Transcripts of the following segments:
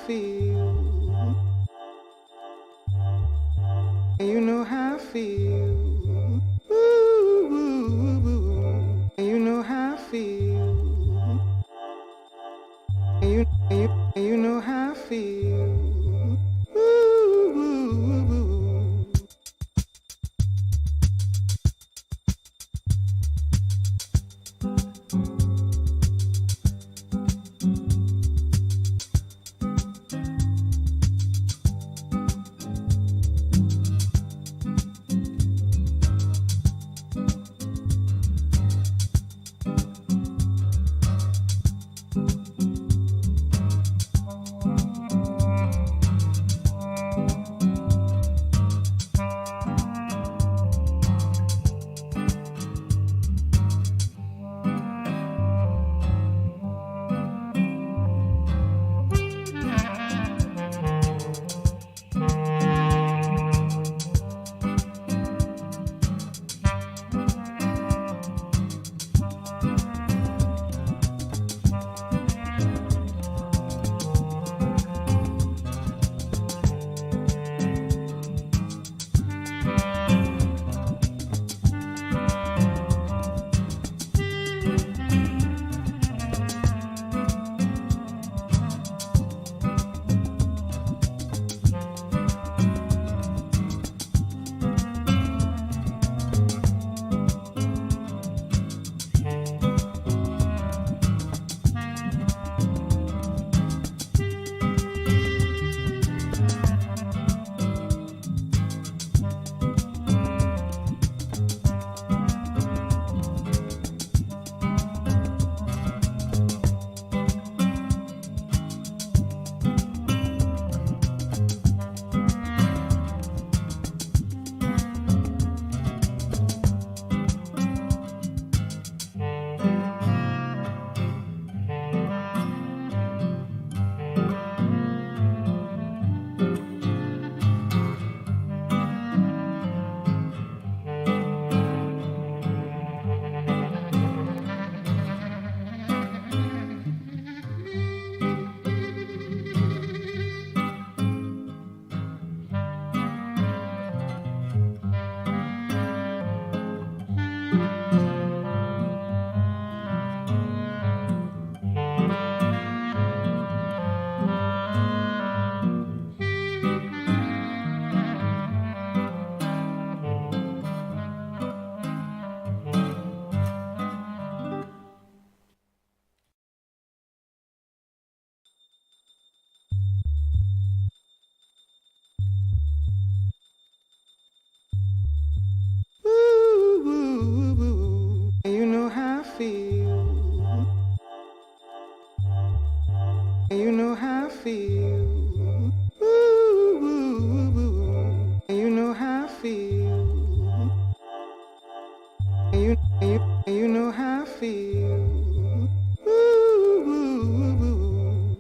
feel. You know how I feel. Ooh, ooh, ooh. You know how I feel. You know how I feel. Ooh, ooh, ooh. Ooh, ooh, ooh. You know how I feel. You know how I feel. Ooh, ooh, ooh. You know how I feel. You know how I feel. Ooh, ooh, ooh.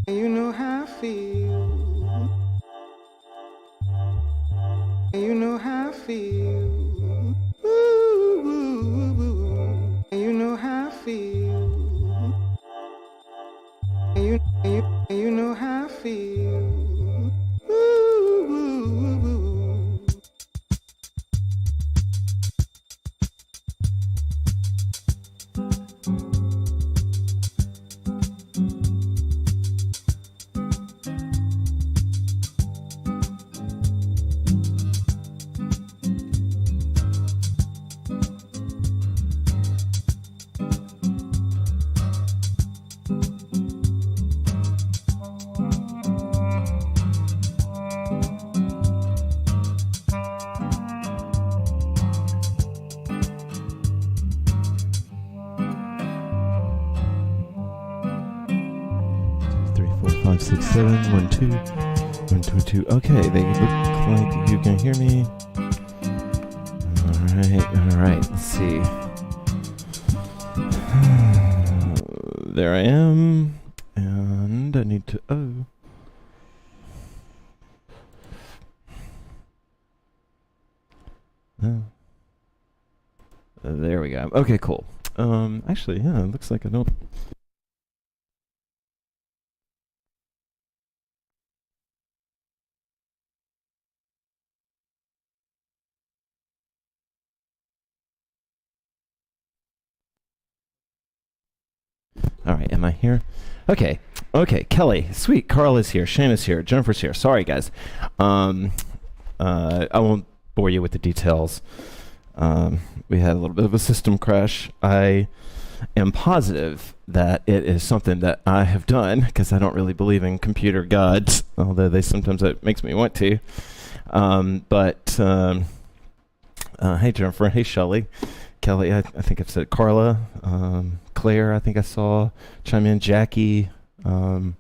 You know how I feel. You know how I feel. You know how I feel. You know how I feel. Five, 6, 7, 1, 2, 1, 2, 2. Okay, they look like you can hear me. All right. Let's see. There I am, and I need to. There we go. Okay, cool. Actually, yeah, it looks like I don't. All right, am I here? Okay, Kelly, sweet, Carl is here, Shane is here, Jennifer's here. Sorry, guys. I won't bore you with the details. We had a little bit of a system crash. I am positive that it is something that I have done, because I don't really believe in computer gods, although they sometimes it makes me want to. Hey, Jennifer. Hey, Shelly. Kelly, I think I've said Carla, Claire, I think I saw chime in, Jackie. Glad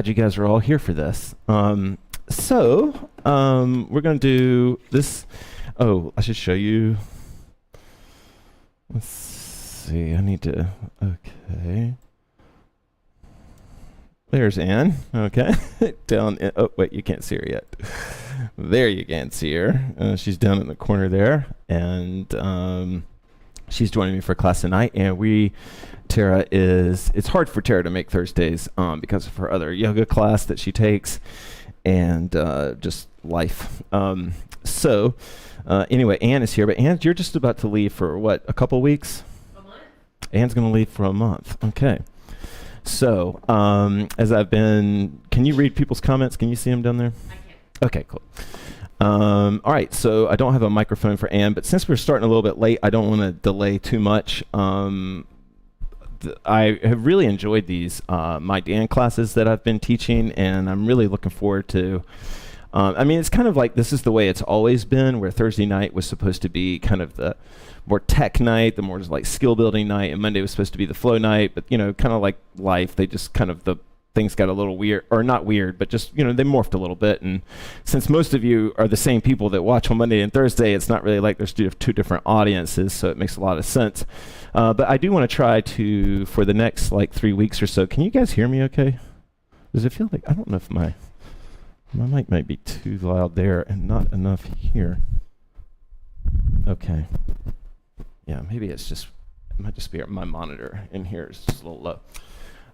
you guys are all here for this. So we're going to do this. Oh, I should show you. Let's see. I need to. Okay. There's Anne. Okay. Down. Oh, wait, you can't see her yet. There you can see her. She's down in the corner there. And she's joining me for class tonight. And Tara it's hard for Tara to make Thursdays because of her other yoga class that she takes and just life. Anyway, Anne is here. But Anne, you're just about to leave for what, a couple weeks? A month. Anne's going to leave for a month. Okay. So, can you read people's comments? Can you see them down there? I can. Okay, cool. All right, so I don't have a microphone for Ann, but since we're starting a little bit late, I don't want to delay too much. I have really enjoyed these My Dan classes that I've been teaching, and I'm really looking forward to. It's kind of like this is the way it's always been, where Thursday night was supposed to be kind of the more tech night, the more like skill building night, and Monday was supposed to be the flow night. But kind of like life, they just kind of things got a little weird, or not weird, but just they morphed a little bit. And since most of you are the same people that watch on Monday and Thursday, it's not really like there's two different audiences, so it makes a lot of sense. But I do want to try to, for the next like 3 weeks or so. Can you guys hear me okay? Does it feel like, I don't know if my mic might be too loud there and not enough here. Okay. Yeah, maybe it might just be my monitor in here is just a little low.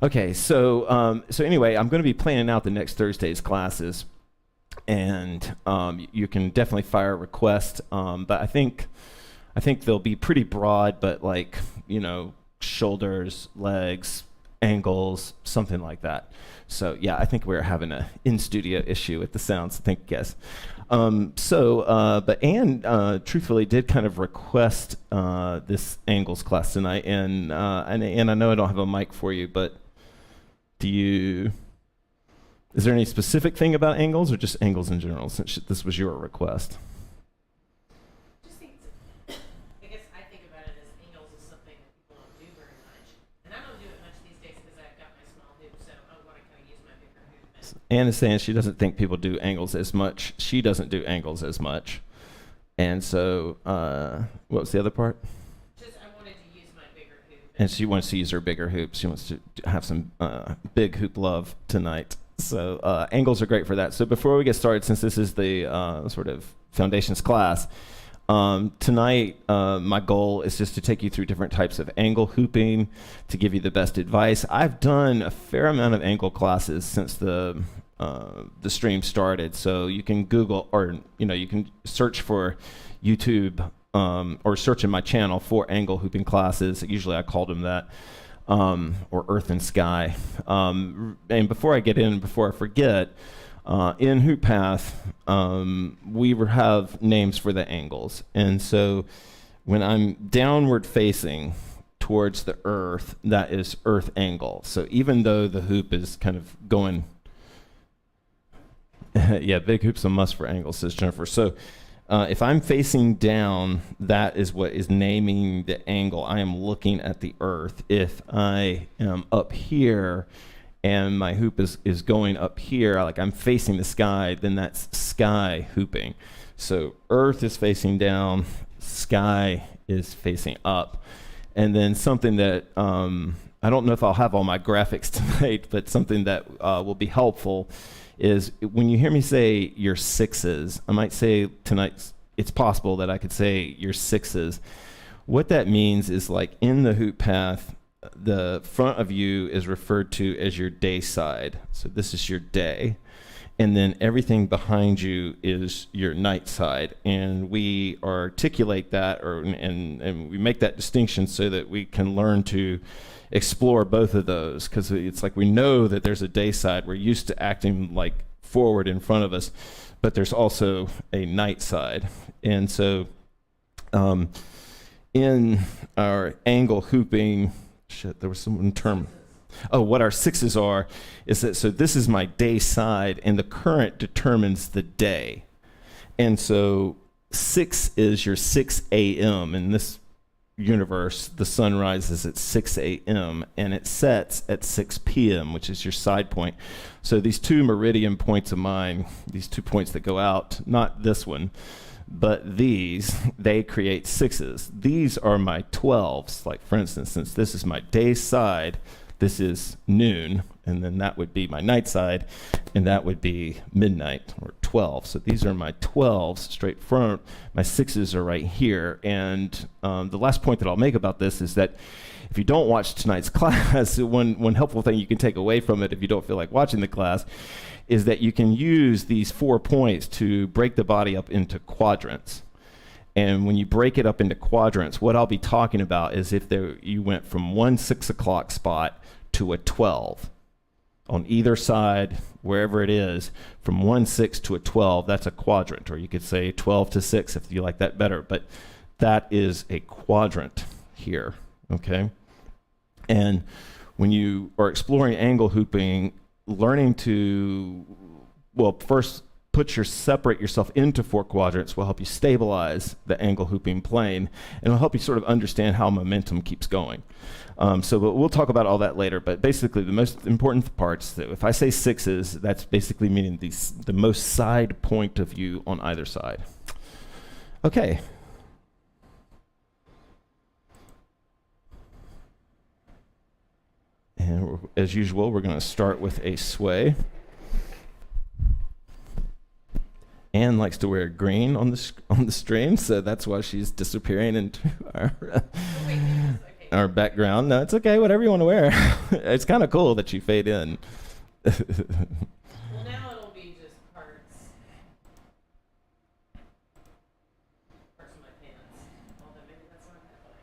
Okay, so anyway, I'm going to be planning out the next Thursday's classes, and you can definitely fire a request. But I think they'll be pretty broad, but like shoulders, legs, angles, something like that. So yeah, I think we're having an in-studio issue with the sounds. Thank you guys. But Ann truthfully did kind of request this angles class tonight, and I know I don't have a mic for you, but is there any specific thing about angles, or just angles in general, since this was your request? Just think, I guess I think about it as angles is something that people don't do very much, and I don't do it much these days because I've got my small hoop, so I want to kind of use my bigger hoop. Ann is saying she doesn't think people do angles as much. She doesn't do angles as much. And so, what was the other part? Just I wanted to use my bigger hoop. And she wants to use her bigger hoop. She wants to have some big hoop love tonight. So angles are great for that. So before we get started, since this is the sort of foundations class, tonight my goal is just to take you through different types of angle hooping to give you the best advice. I've done a fair amount of angle classes since the stream started. So you can Google, or you can search for YouTube or search in my channel for angle hooping classes. Usually I called them that. Or Earth and Sky. And before I get in, before I forget, in HoopPath, we have names for the angles. And so when I'm downward facing towards the earth, that is earth angle. So even though the hoop is kind of going, yeah, big hoop's a must for angles, says Jennifer. So if I'm facing down, that is what is naming the angle. I am looking at the earth. If I am up here and my hoop is going up here, like I'm facing the sky, then that's sky hooping. So earth is facing down, sky is facing up. And then something that, I don't know if I'll have all my graphics tonight, but something that will be helpful is when you hear me say your sixes, I might say tonight, it's possible that I could say your sixes. What that means is, like in the hoop path, the front of you is referred to as your day side. So this is your day. And then everything behind you is your night side. And we articulate that and we make that distinction so that we can learn to explore both of those, because it's like we know that there's a day side. We're used to acting like forward in front of us, but there's also a night side. And so in our angle hooping, there was some term. Oh, what our sixes are is that, so this is my day side, and the current determines the day. And so 6 is your 6 a.m. in this universe. The sun rises at 6 a.m. and it sets at 6 p.m., which is your side point. So these two meridian points of mine, these 2 points that go out, not this one, but these, they create sixes. These are my 12s. Like for instance, since this is my day side, this is noon, and then that would be my night side, and that would be midnight, or 12. So these are my 12s straight front. My sixes are right here. And the last point that I'll make about this is that if you don't watch tonight's class, one helpful thing you can take away from it if you don't feel like watching the class is that you can use these 4 points to break the body up into quadrants. And when you break it up into quadrants, what I'll be talking about is if you went from one 6 o'clock spot to a 12. On either side, wherever it is, from 1-6 to a 12, that's a quadrant. Or you could say 12 to 6 if you like that better. But that is a quadrant here, okay? And when you are exploring angle hooping, learning to, well, first separate yourself into 4 quadrants will help you stabilize the angle hooping plane, and it'll help you sort of understand how momentum keeps going. So we'll talk about all that later, but basically the most important parts, that if I say 6s, that's basically meaning the most side point of view on either side. Okay. And as usual, we're going to start with a sway. Anne likes to wear green on the stream, so that's why she's disappearing into our background. No, it's okay, whatever you want to wear. It's kind of cool that you fade in. Well, now it'll be just parts of my pants. Although maybe that's not happening.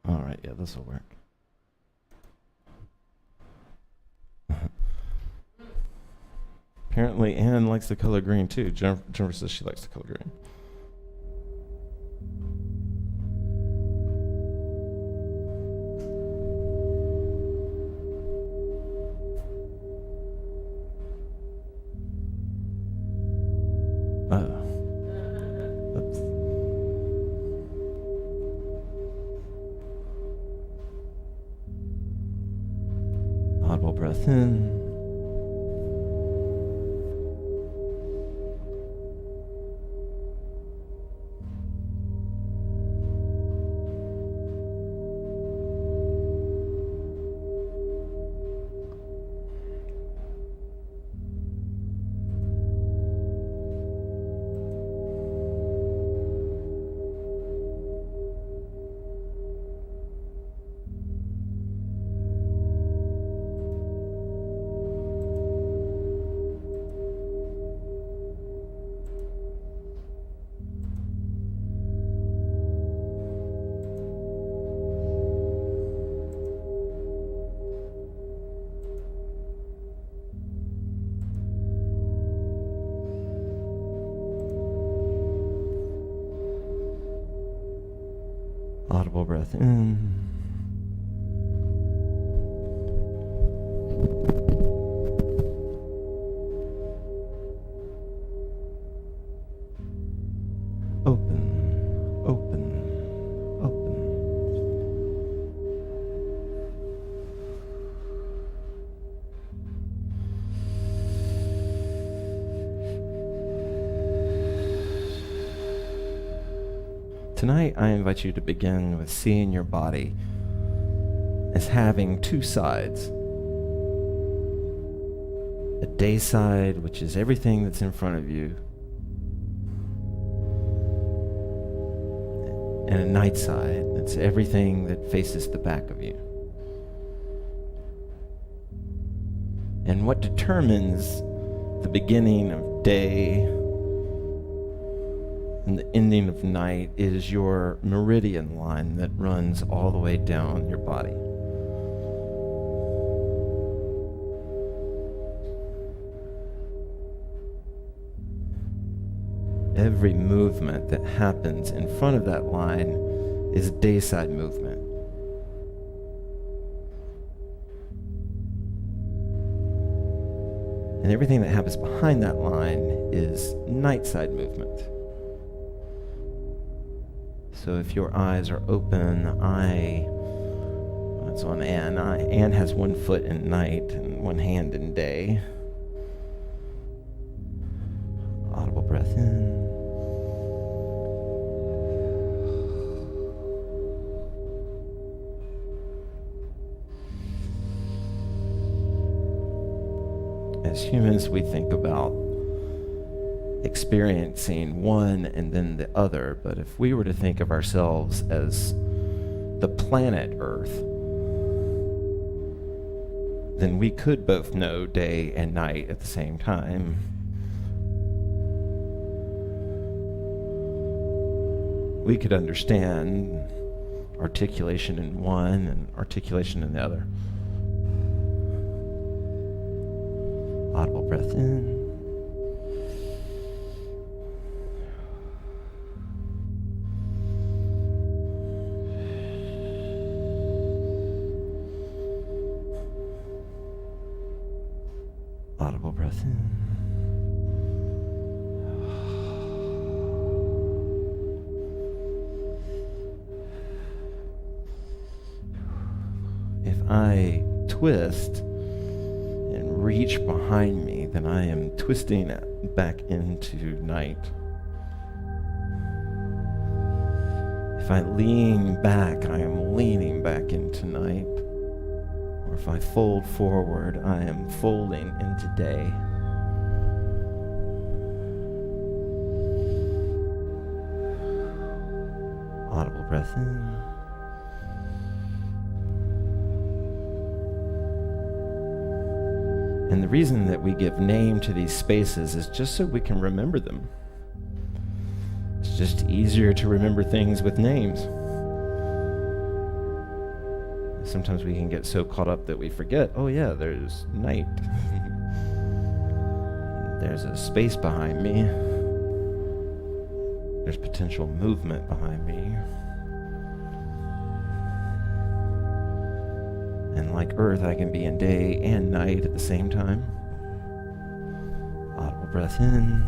All right, yeah, this will work. Apparently, Anne likes the color green too. Jennifer says she likes the color green. Oops. Audible breath in. Audible breath in. Open, open, open. Tonight, I invite you to begin with seeing your body as having 2 sides. A day side, which is everything that's in front of you, and a night side, that's everything that faces the back of you. And what determines the beginning of day and the ending of night is your meridian line that runs all the way down your body. Every movement that happens in front of that line is dayside movement. And everything that happens behind that line is nightside movement. So if your eyes are open, that's on Anne. Anne has 1 foot in night and 1 hand in day. Audible breath in. As humans, we think about experiencing one and then the other. But if we were to think of ourselves as the planet Earth, then we could both know day and night at the same time. We could understand articulation in one and articulation in the other. Audible breath in. Audible breath in. If I twist and reach behind me, then I am twisting back into night. If I lean back, I am leaning back into night. Or if I fold forward, I am folding into day. Audible breath in. And the reason that we give name to these spaces is just so we can remember them. It's just easier to remember things with names. Sometimes we can get so caught up that we forget, oh yeah, there's night. There's a space behind me. There's potential movement behind me. And like Earth, I can be in day and night at the same time. Audible breath in.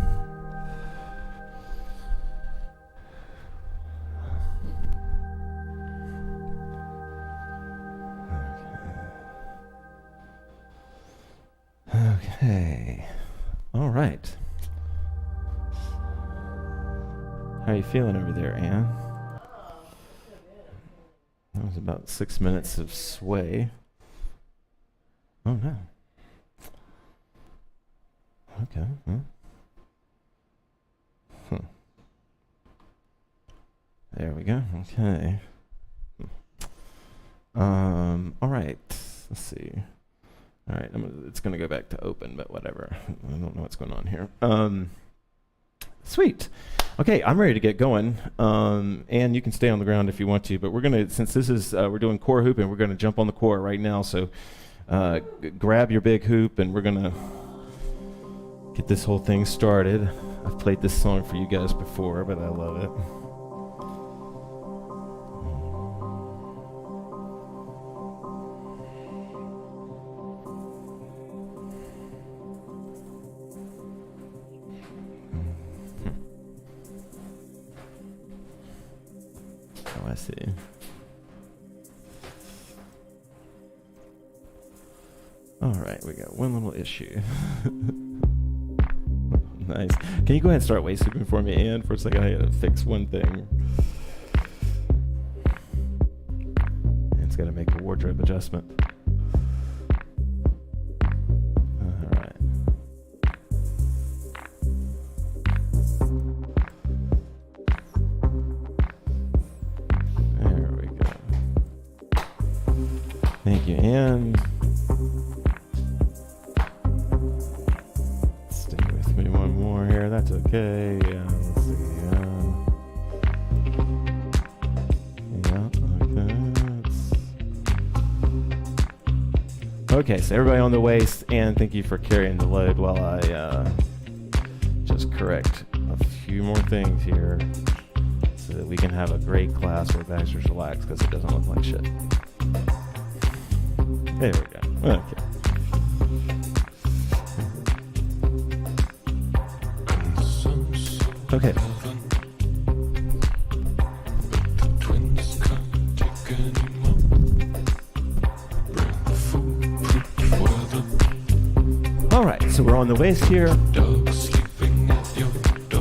Okay. All right. How are you feeling over there, Anne? That was about 6 minutes of sway. Oh no. Okay. There we go. Okay. All right. Let's see. All right. It's going to go back to open, but whatever. I don't know what's going on here. Sweet. Okay, I'm ready to get going. And you can stay on the ground if you want to, but we're going to, since this is, we're doing core hoop, and we're going to jump on the core right now. So grab your big hoop, and we're going to get this whole thing started. I've played this song for you guys before, but I love it. Oh, I see. All right, we got one little issue. Nice. Can you go ahead and start waist sweeping for me, Ann? For a second, I gotta fix one thing. It's gotta make a wardrobe adjustment. All right. There we go. Thank you, Ann. That's okay. Let's see. Okay. Okay, so everybody on the waist, and thank you for carrying the load while I just correct a few more things here so that we can have a great class where Baxter's relaxed because it doesn't look like shit. There we go. Okay. Okay. All right, so we're on the waist here.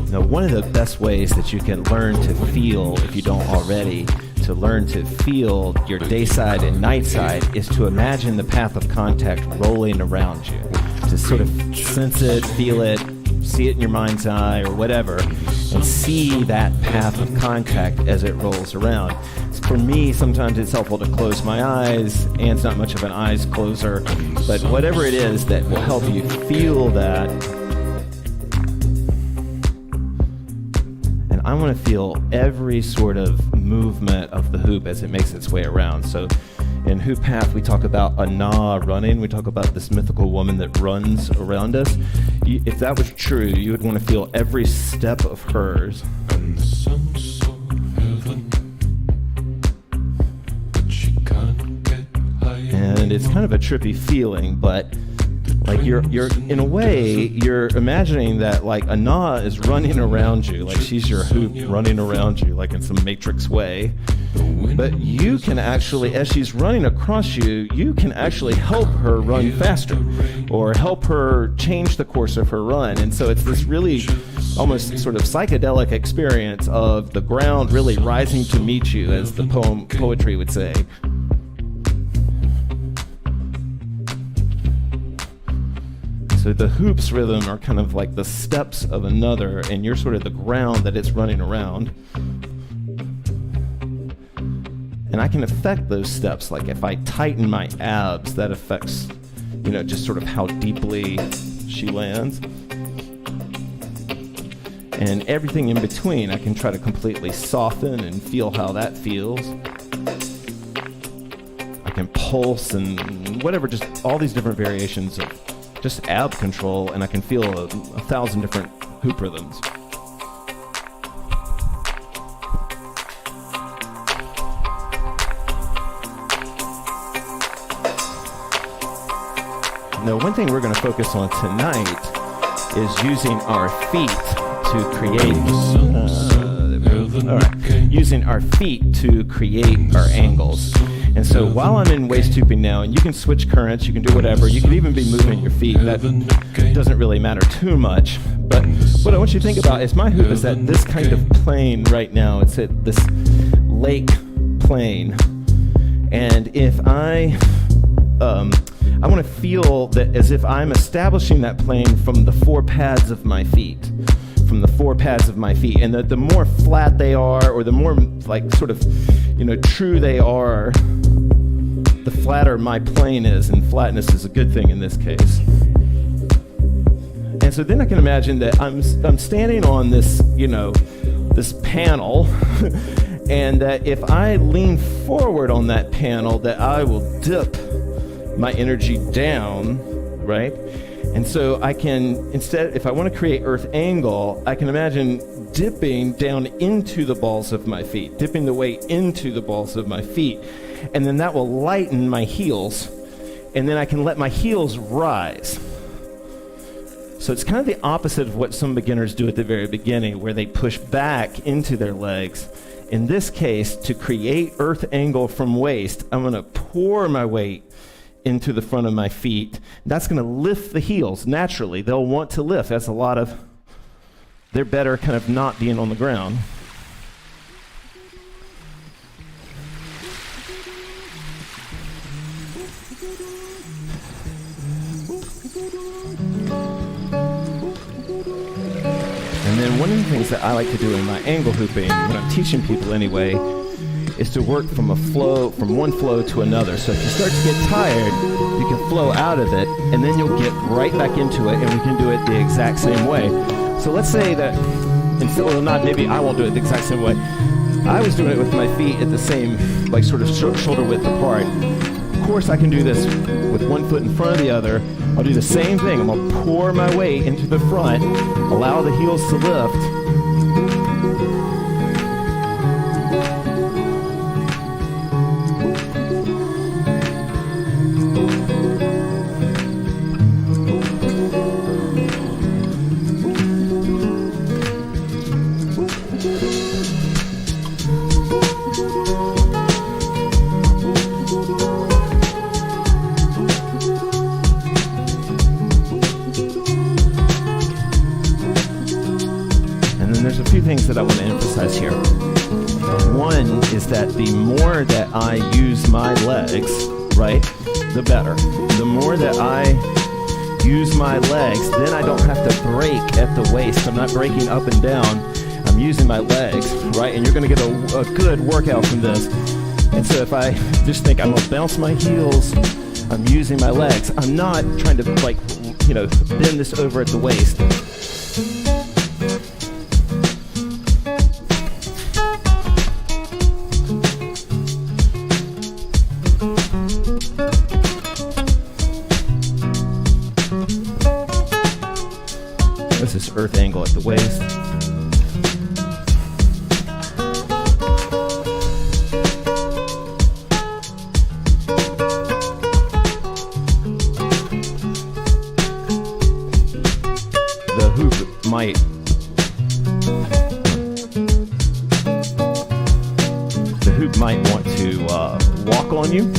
Now, one of the best ways that you can learn to feel, if you don't already, to learn to feel your day side and night side is to imagine the path of contact rolling around you. To sort of sense it, feel it, see it in your mind's eye or whatever, and see that path of contact as it rolls around. For me, sometimes it's helpful to close my eyes. Anne's not much of an eyes closer, but whatever it is that will help you feel that. And I want to feel every sort of movement of the hoop as it makes its way around. So in HoopPath, we talk about Anna running. We talk about this mythical woman that runs around us. If that was true, you would want to feel every step of hers. And the sun so heaven, but she can't get high. And it's kind of a trippy feeling, but like you're in a way, you're imagining that like Anna is running around you, like she's your hoop running around you, like in some Matrix way. But you can actually, as she's running across you, you can actually help her run faster or help her change the course of her run. And so it's this really almost sort of psychedelic experience of the ground really rising to meet you, as the poetry would say. So the hoops rhythm are kind of like the steps of another, and you're sort of the ground that it's running around. And I can affect those steps. Like if I tighten my abs, that affects, just sort of how deeply she lands. And everything in between, I can try to completely soften and feel how that feels. I can pulse and whatever, just all these different variations of just ab control, and I can feel a 1,000 different hoop rhythms. Now, one thing we're going to focus on tonight is using our feet to create. Using our feet to create our angles. And so while I'm in waist hooping now, and you can switch currents, you can do whatever, you can even be moving your feet. That doesn't really matter too much. But what I want you to think about is my hoop is at this kind of plane right now. It's at this lake plane. And if I want to feel that as if I'm establishing that plane from the four pads of my feet. And that the more flat they are, or the more like sort of, true they are, the flatter my plane is, and flatness is a good thing in this case. And so then I can imagine that I'm standing on this, this panel, and that if I lean forward on that panel, that I will dip my energy down, right? And so I can, instead, if I want to create earth angle, I can imagine dipping down into the balls of my feet, dipping the weight into the balls of my feet. And then that will lighten my heels. And then I can let my heels rise. So it's kind of the opposite of what some beginners do at the very beginning, where they push back into their legs. In this case, to create earth angle from waist, I'm going to pour my weight into the front of my feet. That's going to lift the heels naturally. They'll want to lift. That's they're better kind of not being on the ground. And then one of the things that I like to do in my angle hooping, when I'm teaching people anyway, is to work from one flow to another. So if you start to get tired, you can flow out of it, and then you'll get right back into it, and we can do it the exact same way. So let's say that, maybe I won't do it the exact same way. I was doing it with my feet at the same, like sort of shoulder width apart. Of course, I can do this with one foot in front of the other. I'll do the same thing. I'm gonna pour my weight into the front, allow the heels to lift. Things that I want to emphasize here. One is that the more that I use my legs, right, the better. The more that I use my legs, then I don't have to break at the waist. I'm not breaking up and down. I'm using my legs, right? And you're going to get a good workout from this. And so if I just think I'm going to bounce my heels, I'm using my legs. I'm not trying to bend this over at the waist. This is earth angle at the waist. The hoop might want to walk on you.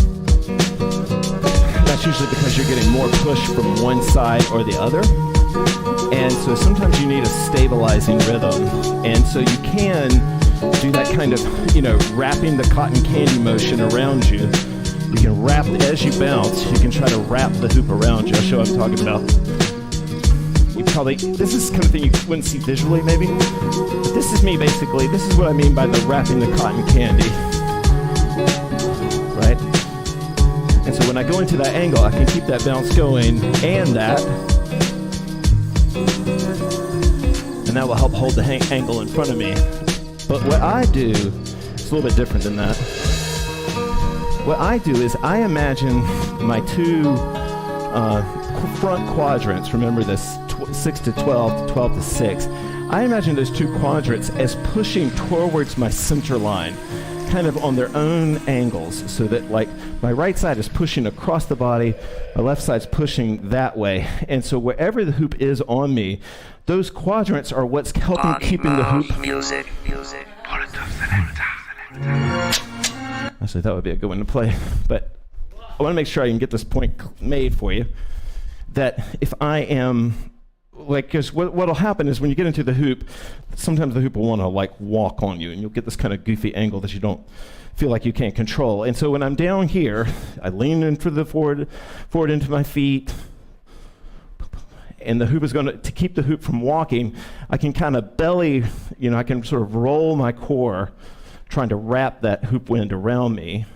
That's usually because you're getting more push from one side or the other. And so sometimes you need a stabilizing rhythm. And so you can do that kind of, wrapping the cotton candy motion around you. You can wrap, as you bounce, you can try to wrap the hoop around you. I'll show what I'm talking about. This is kind of thing you wouldn't see visually maybe. But this is me basically. This is what I mean by the wrapping the cotton candy. Right? And so when I go into that angle, I can keep that bounce going and that. And that will help hold the angle in front of me. But what I do is a little bit different than that. What I do is I imagine my two front quadrants, remember this, 6 to 12, 12 to 6. I imagine those two quadrants as pushing towards my center line, kind of on their own angles, so that like my right side is pushing across the body, my left side's pushing that way. And so wherever the hoop is on me, those quadrants are what's helping keeping the hoop. Music. Actually, that would be a good one to play. But I want to make sure I can get this point made for you. That if I am, because what'll happen is when you get into the hoop, sometimes the hoop will want to walk on you, and you'll get this kind of goofy angle that you don't feel like you can't control. And so when I'm down here, I lean into the forward into my feet, and the hoop is going to keep the hoop from walking. I can kind of belly, I can sort of roll my core, trying to wrap that hoop wind around me.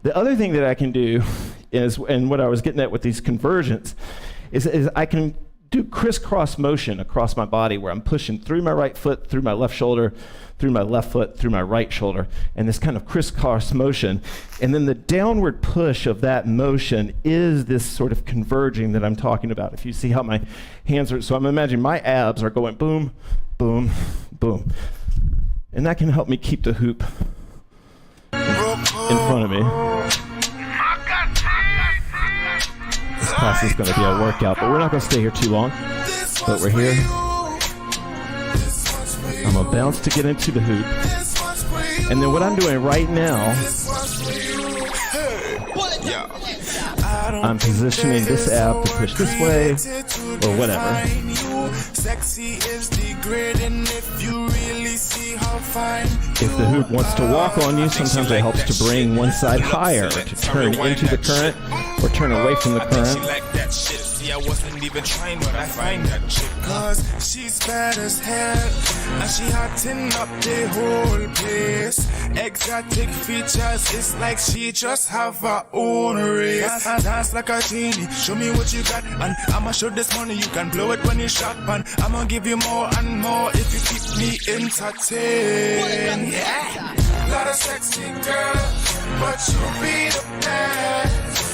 The other thing that I can do is, and what I was getting at with these convergents, is I can do crisscross motion across my body where I'm pushing through my right foot, through my left shoulder, through my left foot, through my right shoulder, and this kind of crisscross motion. And then the downward push of that motion is this sort of converging that I'm talking about. If you see how my hands are, so I'm imagining my abs are going boom, boom, boom. And that can help me keep the hoop in front of me. This class is going to be a workout, but we're not going to stay here too long. But we're here. I'm going to bounce to get into the hoop. And then what I'm doing right now, I'm positioning this ab to push this way, or whatever. If the hoop wants to walk on you, sometimes it helps to bring one side higher, to turn into the current, or turn away from the current. I wasn't even trying, but I find that chick. Cause she's bad as hell, and she hotting up the whole place. Exotic features, it's like she just have her own race. Dance like a genie, show me what you got, and I'ma show this money, you can blow it when you shop, and I'ma give you more and more if you keep me entertained. Yeah, lot of sexy girl, but you be the best.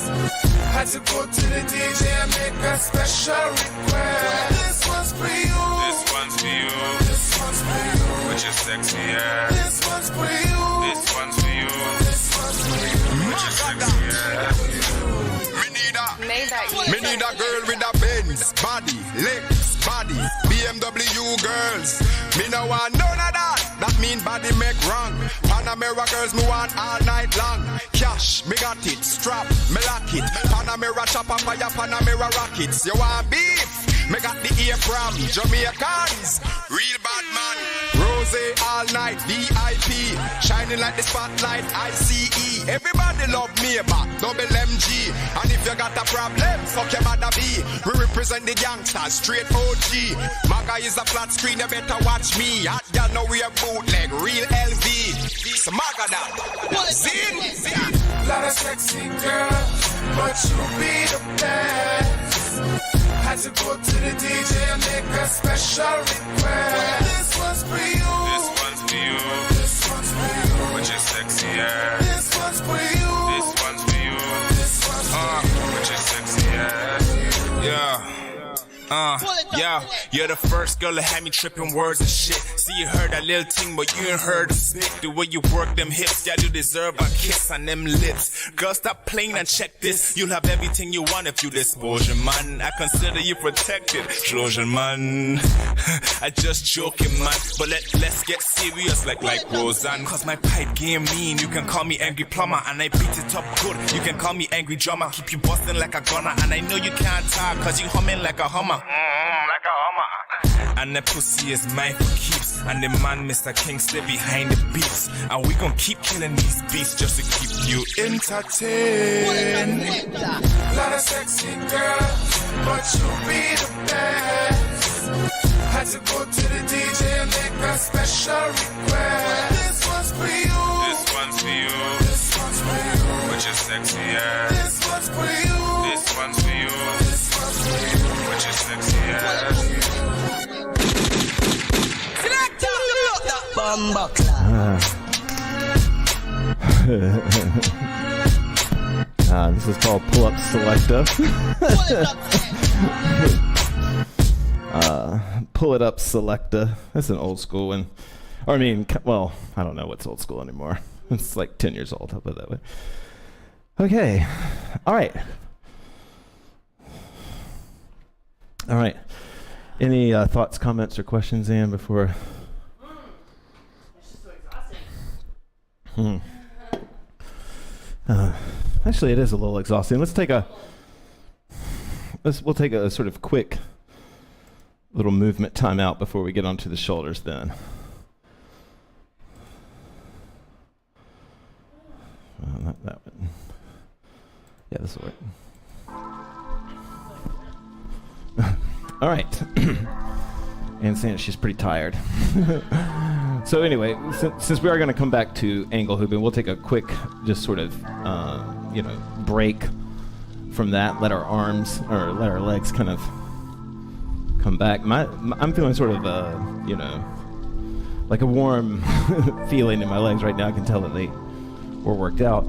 Had to go to the DJ and make a special request. This one's for you. This one's for you. This one's for you. With your sexy ass. This one's for you. This one's for you. This one's for you. With your sexy ass. Me need a girl with a Benz body, legs, body, BMW girls. Me no want none of that. That mean body make wrong. Panamera girls me want all night long. Cash, me got it. Strap, me lock it. Panamera chopper fire, Panamera rockets. You want beef? Me got the ear from Jamaicans. Real bad man. Rose all night, VIP. Shining like the spotlight, ICE. Everybody love me back, double MG. And if you got a problem, fuck your mother be. We represent the gangsters, straight OG. Maga is a flat screen, you better watch me. Hot girl know we a bootleg, real LV. So Maga that. Zin. Lot of sexy girls, but you be the best. Had to go to the DJ and make a special request. This one's for you. This one's for you. This one's for you. With your sexy ass. This one's for you. This one's for you. This one's for you. With your sexy ass. Yeah. Yeah, you're the first girl that had me tripping words and shit. See, you heard that little thing, but you ain't heard the spit. The way you work them hips, yeah, you deserve a kiss on them lips. Girl, stop playing and check this. You'll have everything you want if you dispose your man. I consider you protected, Trojan man. I just joking, man. But let's get serious like Roseanne. Cause my pipe game mean. You can call me Angry Plumber, and I beat it up good. You can call me Angry Drummer. Keep you busting like a gunner. And I know you can't talk, cause you humming like a hummer. Like a hummer. And the pussy is mine for keeps. And the man, Mr. King, stay behind the beats. And we gon' keep killing these beats just to keep you entertained. Lot of sexy girls, but you be the best. Had to go to the DJ and make a special request. This one's for you. This one's for you. This one's for you. With your sexy ass. This one's for you. This one's for you. This one's for you. With your sexy ass. This is called Pull Up Selecta. Pull It Up Selecta. That's an old school one. Or I mean, well, I don't know what's old school anymore. It's like 10 years old, I'll put it that way. Okay. All right. Any thoughts, comments, or questions, Ann, before... It's just so exhausting. Actually, it is a little exhausting. We'll take a sort of quick little movement timeout before we get onto the shoulders then. Not that one. Yeah, this will work. All right. Anne's saying she's pretty tired. So anyway, since we are going to come back to angle hooping, we'll take a quick, just sort of, break from that. Let our legs kind of come back. I'm feeling sort of, like a warm feeling in my legs right now. I can tell that they were worked out.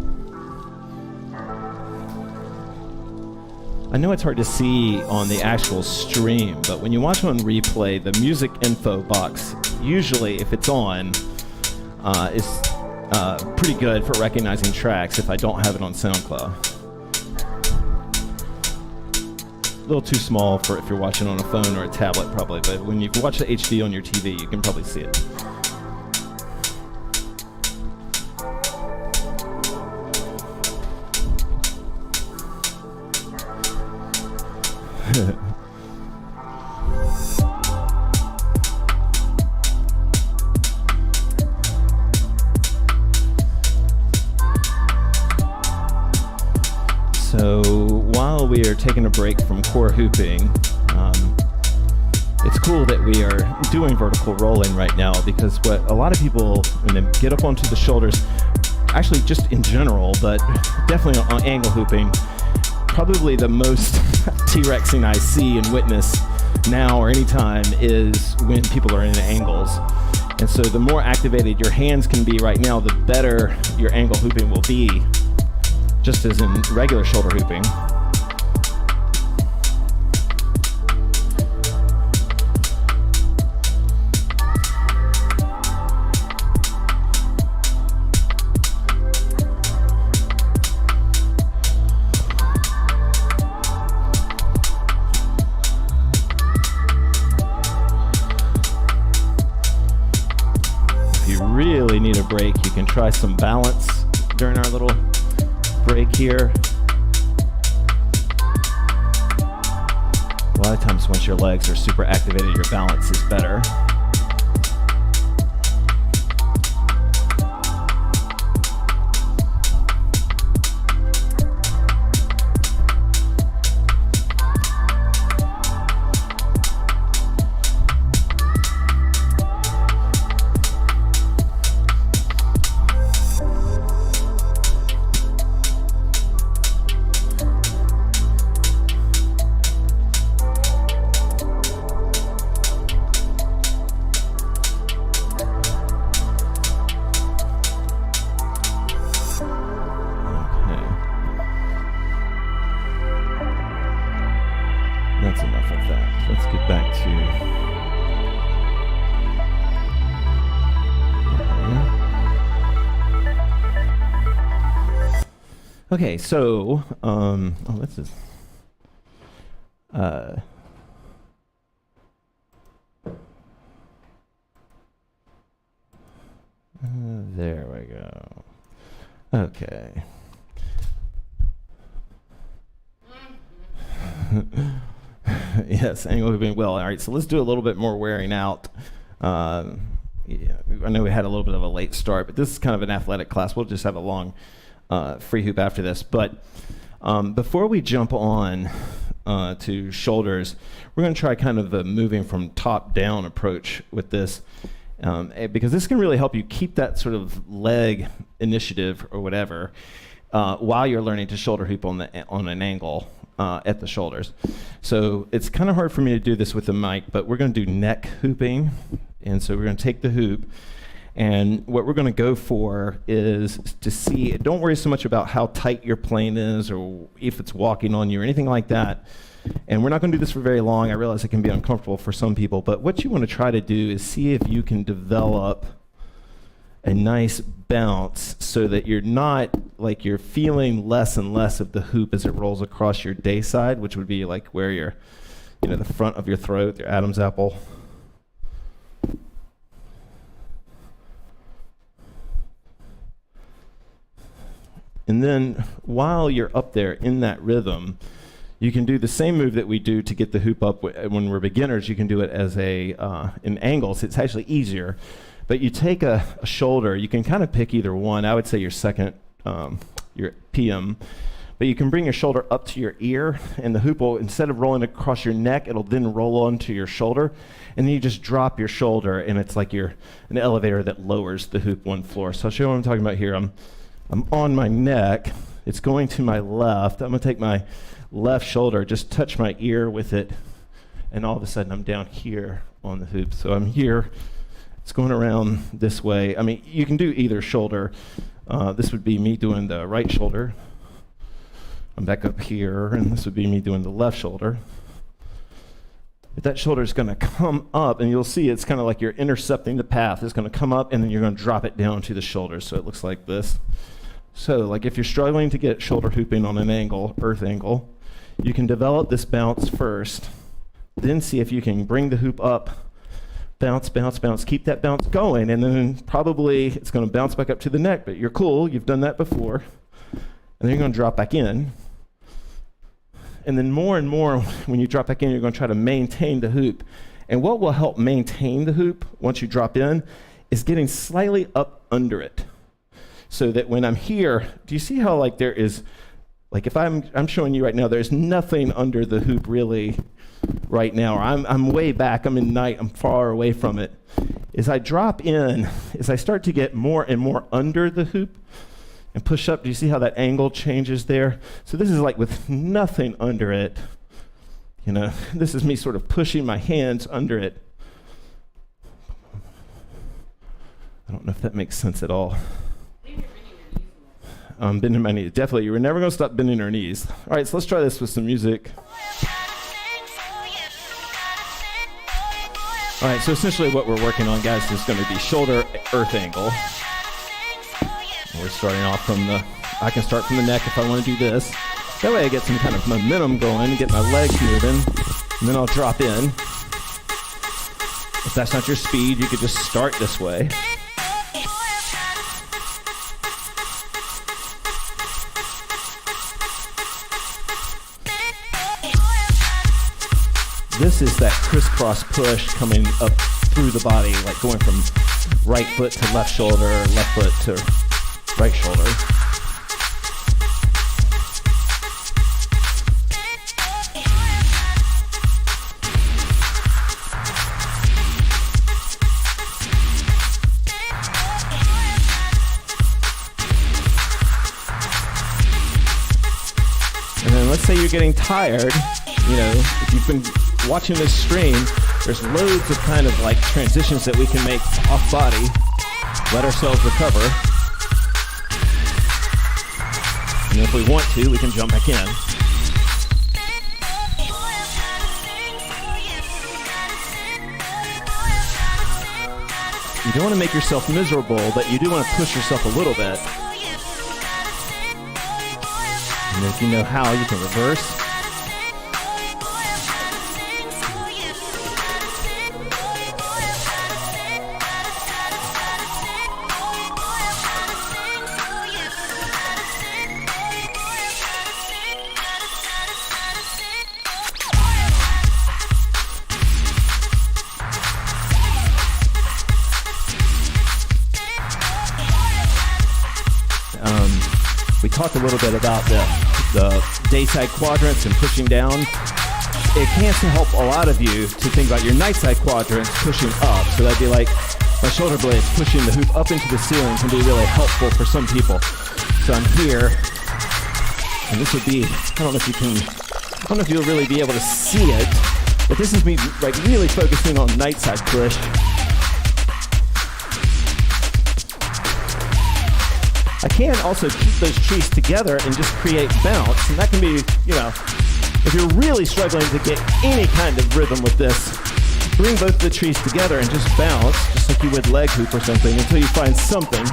I know it's hard to see on the actual stream, but when you watch on replay, the music info box, usually if it's on, is pretty good for recognizing tracks if I don't have it on SoundCloud. A little too small for if you're watching on a phone or a tablet probably, but when you watch the HD on your TV, you can probably see it. So while we are taking a break from core hooping, it's cool that we are doing vertical rolling right now, because what a lot of people, when they get up onto the shoulders, actually just in general, but definitely on angle hooping, probably the most T-Rexing I see and witness now or anytime is when people are in angles. And so the more activated your hands can be right now, the better your angle hooping will be, just as in regular shoulder hooping. Really need a break, you can try some balance during our little break here. A lot of times course, once your legs are super activated, your balance is better. That's enough of that. Let's get back to... Okay, so, this is... there we go. Okay. Yes, angle hooping well. All right, so let's do a little bit more wearing out. Yeah, I know we had a little bit of a late start, but this is kind of an athletic class. We'll just have a long free hoop after this. But before we jump on to shoulders, we're going to try kind of a moving from top down approach with this, because this can really help you keep that sort of leg initiative or whatever while you're learning to shoulder hoop on an angle at the shoulders. So it's kind of hard for me to do this with the mic, but we're going to do neck hooping. And so we're going to take the hoop, and what we're going to go for is to see, don't worry so much about how tight your plane is or if it's walking on you or anything like that. And we're not going to do this for very long. I realize it can be uncomfortable for some people, but what you want to try to do is see if you can develop a nice bounce so that you're not, like, you're feeling less and less of the hoop as it rolls across your day side, which would be like where you're, the front of your throat, your Adam's apple. And then while you're up there in that rhythm, you can do the same move that we do to get the hoop up when we're beginners. You can do it as in angles. It's actually easier. But you take a shoulder. You can kind of pick either one. I would say your second, your PM. But you can bring your shoulder up to your ear, and the hoop will, instead of rolling across your neck, it'll then roll onto your shoulder. And then you just drop your shoulder, and it's like you're an elevator that lowers the hoop one floor. So I'll show you what I'm talking about here. I'm on my neck. It's going to my left. I'm going to take my left shoulder, just touch my ear with it, and all of a sudden I'm down here on the hoop. So I'm here. It's going around this way. I mean, you can do either shoulder. This would be me doing the right shoulder. I'm back up here, and this would be me doing the left shoulder. But that shoulder is going to come up, and you'll see it's kind of like you're intercepting the path. It's going to come up, and then you're going to drop it down to the shoulder, so it looks like this. So, like, if you're struggling to get shoulder hooping on an angle, earth angle, you can develop this bounce first, then see if you can bring the hoop up, bounce, bounce, bounce, keep that bounce going, and then probably it's going to bounce back up to the neck, but you're cool, you've done that before, and then you're going to drop back in. And then more and more, when you drop back in, you're going to try to maintain the hoop. And what will help maintain the hoop once you drop in is getting slightly up under it. So that when I'm here, do you see how, like, there is, like, if I'm showing you right now, there's nothing under the hoop really right now. Or I'm way back, I'm in night, I'm far away from it. As I drop in, as I start to get more and more under the hoop, and push up, do you see how that angle changes there? So this is like with nothing under it. This is me sort of pushing my hands under it. I don't know if that makes sense at all. Bending my knees. Definitely, you were never going to stop bending our knees. All right, so let's try this with some music. All right, so essentially what we're working on, guys, is going to be shoulder earth angle. We're starting off from I can start from the neck if I want to do this. That way I get some kind of momentum going, get my legs moving, and then I'll drop in. If that's not your speed, you could just start this way. This is that crisscross push coming up through the body, like going from right foot to left shoulder, left foot to right shoulder. And then let's say you're getting tired, you know, if you've been watching this stream, there's loads of kind of like transitions that we can make off body, let ourselves recover. And if we want to, we can jump back in. You don't want to make yourself miserable, but you do want to push yourself a little bit. And if you know how, you can reverse. We talked a little bit about the day side quadrants and pushing down. It can help a lot of you to think about your night side quadrants pushing up. So that'd be like my shoulder blades pushing the hoop up into the ceiling can be really helpful for some people. So I'm here, and this would be, I don't know if you'll really be able to see it, but this is me like really focusing on night side push. I can also keep those trees together and just create bounce, and that can be, you know, if you're really struggling to get any kind of rhythm with this, bring both the trees together and just bounce, just like you would leg hoop or something, until you find something.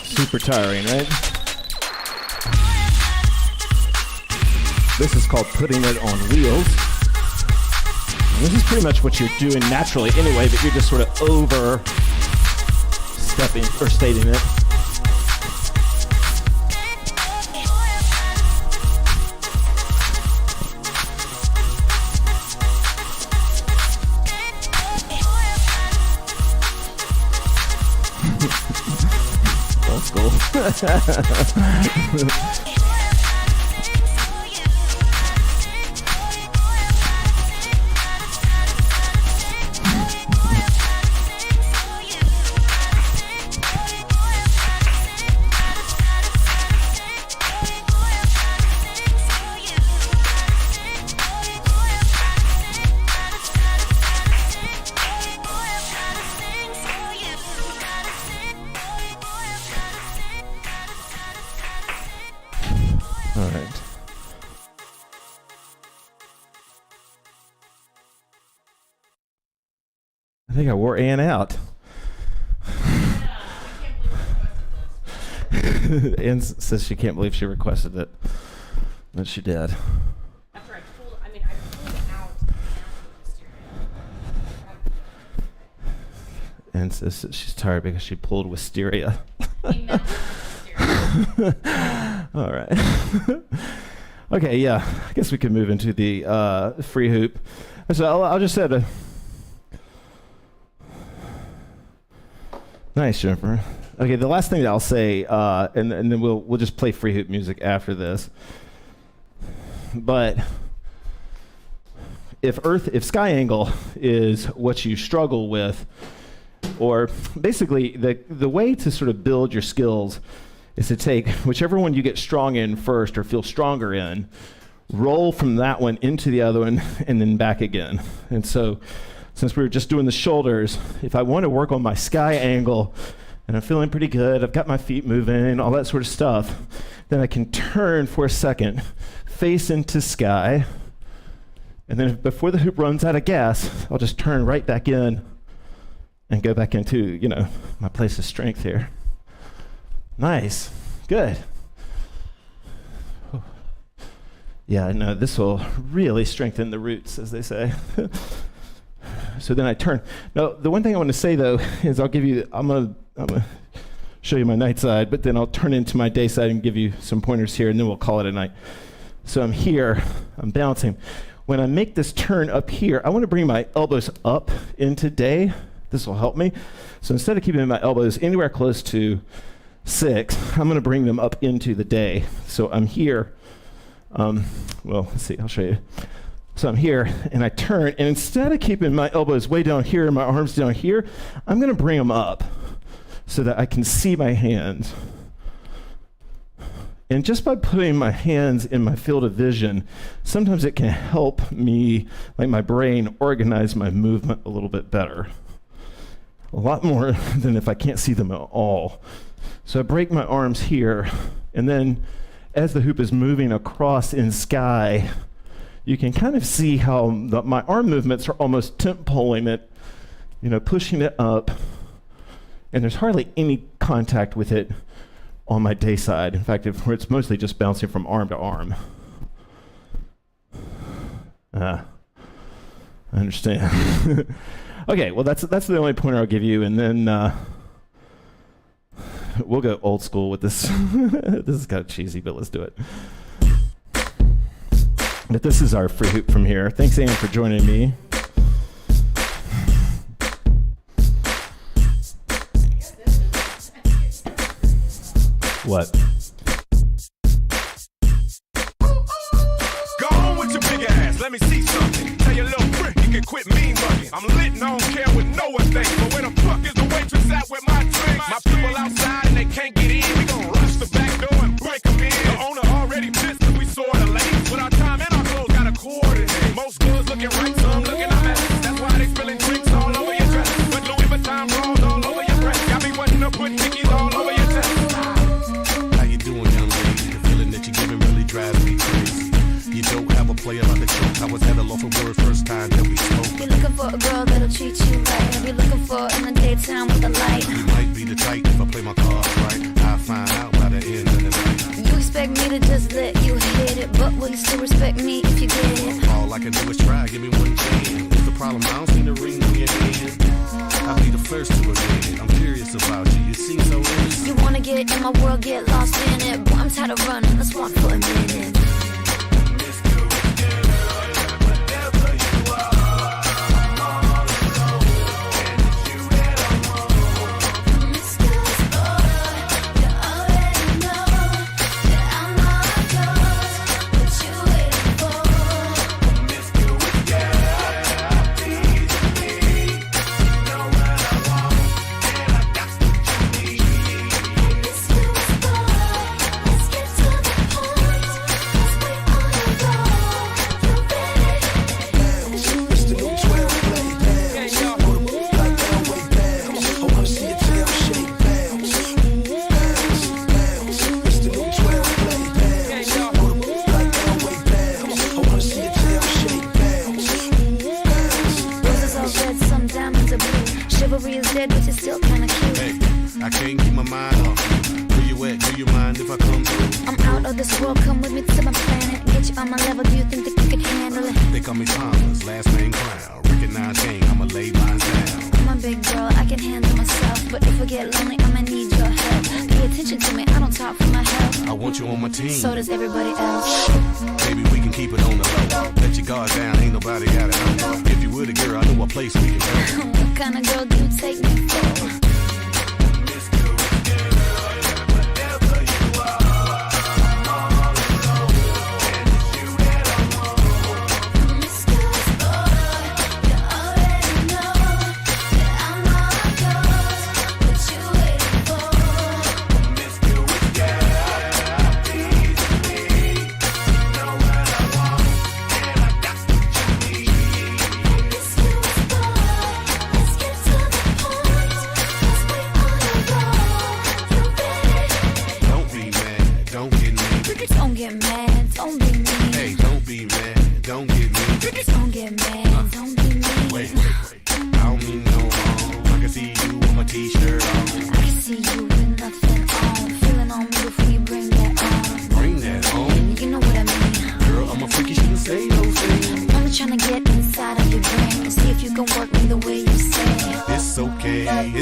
Super tiring, right? This is called putting it on wheels. And this is pretty much what you're doing naturally anyway, but you're just sort of overstepping or stating it. I think I wore Ann out. Ann says she can't believe she requested it, but she did. After I pulled out Ann says that she's tired because she pulled wisteria. All right. Okay, yeah. I guess we could move into the free hoop. So I'll just say nice, Jennifer. Okay, the last thing that I'll say, and then we'll just play free hoop music after this. But if sky angle is what you struggle with, or basically the way to sort of build your skills is to take whichever one you get strong in first or feel stronger in, roll from that one into the other one, and then back again. And so, since we were just doing the shoulders, if I want to work on my sky angle, and I'm feeling pretty good, I've got my feet moving, all that sort of stuff, then I can turn for a second, face into sky, and then before the hoop runs out of gas, I'll just turn right back in and go back into, you know, my place of strength here. Nice, good. Yeah, no, this will really strengthen the roots, as they say. So then I turn. Now, the one thing I want to say, though, is I'm gonna show you my night side, but then I'll turn into my day side and give you some pointers here, and then we'll call it a night. So I'm here, I'm balancing. When I make this turn up here, I want to bring my elbows up into day. This will help me. So instead of keeping my elbows anywhere close to 6, I'm going to bring them up into the day. So I'm here. Well, let's see, I'll show you. So I'm here, and I turn, and instead of keeping my elbows way down here and my arms down here, I'm going to bring them up so that I can see my hands. And just by putting my hands in my field of vision, sometimes it can help me, like my brain, organize my movement a little bit better. A lot more than if I can't see them at all. So I break my arms here, and then as the hoop is moving across in sky, you can kind of see how my arm movements are almost temp-poling it, pushing it up, and there's hardly any contact with it on my day side. In fact, it's mostly just bouncing from arm to arm. I understand. Okay, well that's the only pointer I'll give you, and then we'll go old school with this. This is kind of cheesy, but let's do it. But this is our free hoop from here. Thanks, Ann, for joining me. What? Go on with your big ass, let me see something. Tell your little prick you can quit mean mugging. I'm lit and I don't care what no one thinks. But where the fuck is the waitress at with my drink? My people outside and they can't get in. We gon' rush the back door and break them in. The owner already pissed cause we sorta late. With our time and our clothes gotta coordinate. Most goods looking right, some looking a mess. That's why they spilling drinks all over your dress. With Louis Vuitton rolls all over your breast. Got me wanting to put Dickies all over your chest. Drives me crazy. You don't have a player like the choke. I was at a loaf of word first time that we spoke. You're looking for a girl that'll treat you right. You're looking for in the daytime with the light. You might be the type if I play my cards right. I'll find out by the end of the night. You expect me to just let you hit it, but will you still respect me if you get it? All I can do is try, give me one chance. What's the problem? I don't see the ring on your hand. I'll be the first to admit it. I'm curious about you. You seem so innocent. You wanna get in my world, get lost in it. Boy, I'm tired of running. Let's walk for a minute. Chivalry is dead, but you're still kinda cute. Hey, I can't keep my mind off you. Where you at? Do you mind if I come through? I'm out of this world, come with me to my planet. Get you on my level, do you think that you can handle it? They call me Thomas, last name Crown. Recognize gang, I'ma lay mine down. I'm a big girl, I can handle myself. But if I get lonely, I'ma need your help. Pay attention to me, I don't talk for my health. I want you on my team. So does everybody else. Baby, we can keep it on the low. Let your guard down, ain't nobody got it. If you were the girl, I know a place we can go. What kind of girl do you take me for?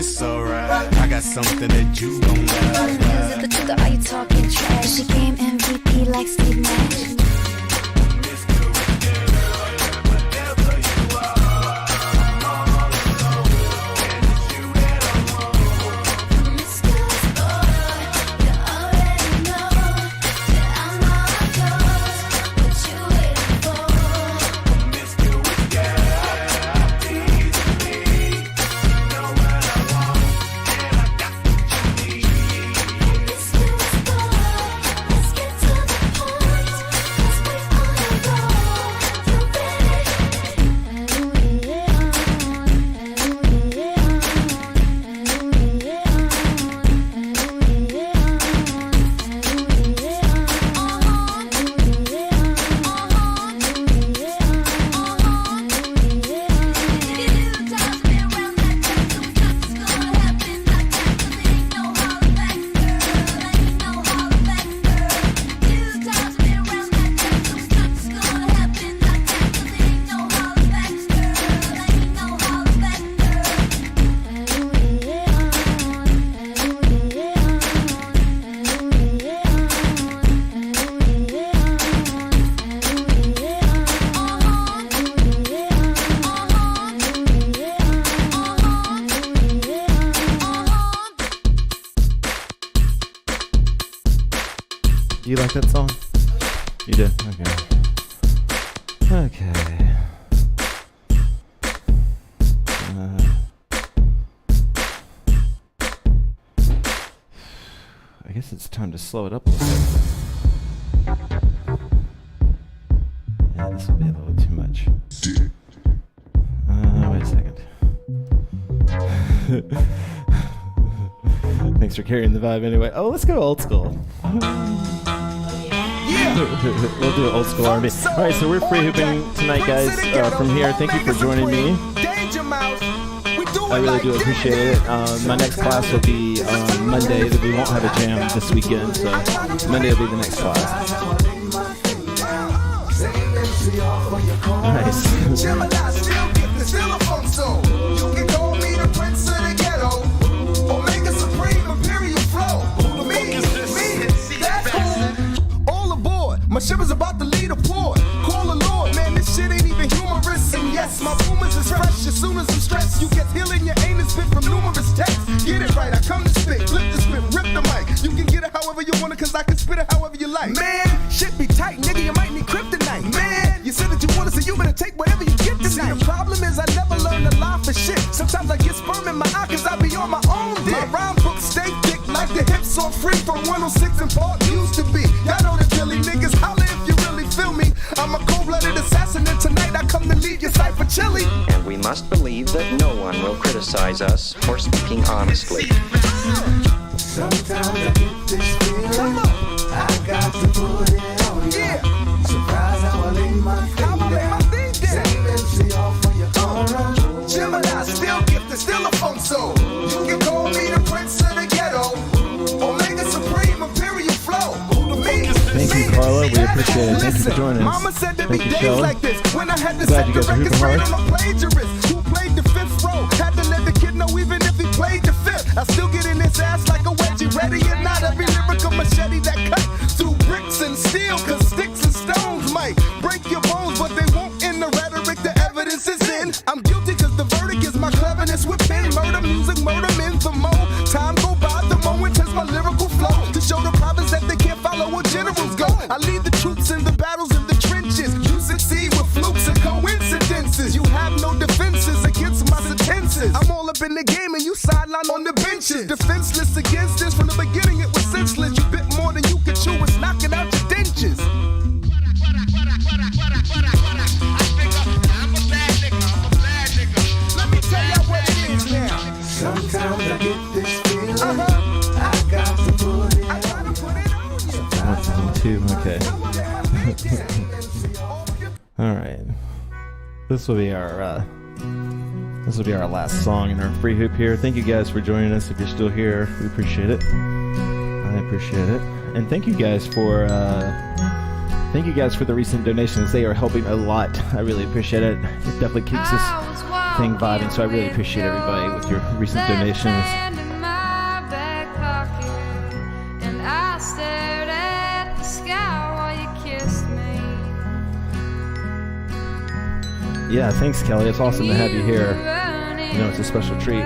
it's alright. I got something that you don't got. Is it the truth or are you talking trash? She game MVP like Steve Nash. Do you like that song? You do? Okay. Okay. I guess it's time to slow it up a little bit. Yeah, this will be a little too much. Wait a second. Thanks for carrying the vibe anyway. Oh, let's go old school. We'll do old school R&B. All right, so we're free hooping tonight, guys. From here, thank you for joining me. I really do appreciate it. My next class will be on Monday. We won't have a jam this weekend, so Monday will be the next class. Nice. My ship is about to lead a port. Call the Lord, man, this shit ain't even humorous. And yes, my boomers is fresh. As soon as I'm stressed, you get healing your anus spit from numerous texts. Get it right, I come to spit, flip the spit, rip the mic. You can get it however you want it, cause I can spit it however you like. Man, shit be tight, nigga, you might need kryptonite. Man, you said that you want it, so you better take whatever you get tonight. See, the problem is I never learn to lie for shit. Sometimes I get sperm in my eye, cause I be on my own dick. My rhyme book stay thick, like the hips on free from 106 and Park used to be. Y'all know the Billy niggas, holla if you really feel me. I'm a cold-blooded assassin, and tonight I come to lead your cipher chili. And we must believe that no one will criticize us for speaking honestly. Sometimes I get this feeling, I got to put it on you. Yeah. Surprise how I lay my thing down. Same MC off for your aura. Gemini, still gifted, still a funk soul. You can call me the prince of the ghetto. Omega Supreme, Imperial Flow. Thank you, Carla. We appreciate it. Thank you for joining us. Mama said there be Thank you, days Shelley. like this when I had to Glad set you the guys are record hooping straight hard. on a plagiarist who played the fifth row. Had to let the kid know even if he played the fifth. I still get in his ass like a wedgie. Ready or not, every lyrical machete that cut through bricks and steel. Cause sticks and stones might break your bones, but they won't in the rhetoric. The evidence is in. I'm guilty cause the verdict is my cleverness with pen. Murder music, murder men. The more time go by, the more intense my lyrical flow. To show the province that they can't follow where generals go. I lead the troops in the battles in the trenches. You succeed with flukes and coincidences. You have no defenses against my sentences. I'm all up in the game and you sideline on the benches. Defenseless against this. From the beginning it was senseless. You bit more than you could chew. It's knocking out your dentures. Let me tell y'all what it is now. Sometimes I get this feeling. I got to put it on you. Okay. All right. This will be our last song in our free hoop here. Thank you guys for joining us. If you're still here, we appreciate it. I appreciate it, and thank you guys for the recent donations. They are helping a lot. I really appreciate it. It definitely keeps us thing vibing, so I really appreciate everybody with your recent donations. And I stared at the sky while you kissed me. Yeah, thanks, Kelly. It's awesome to have you here. You know, it's a special treat.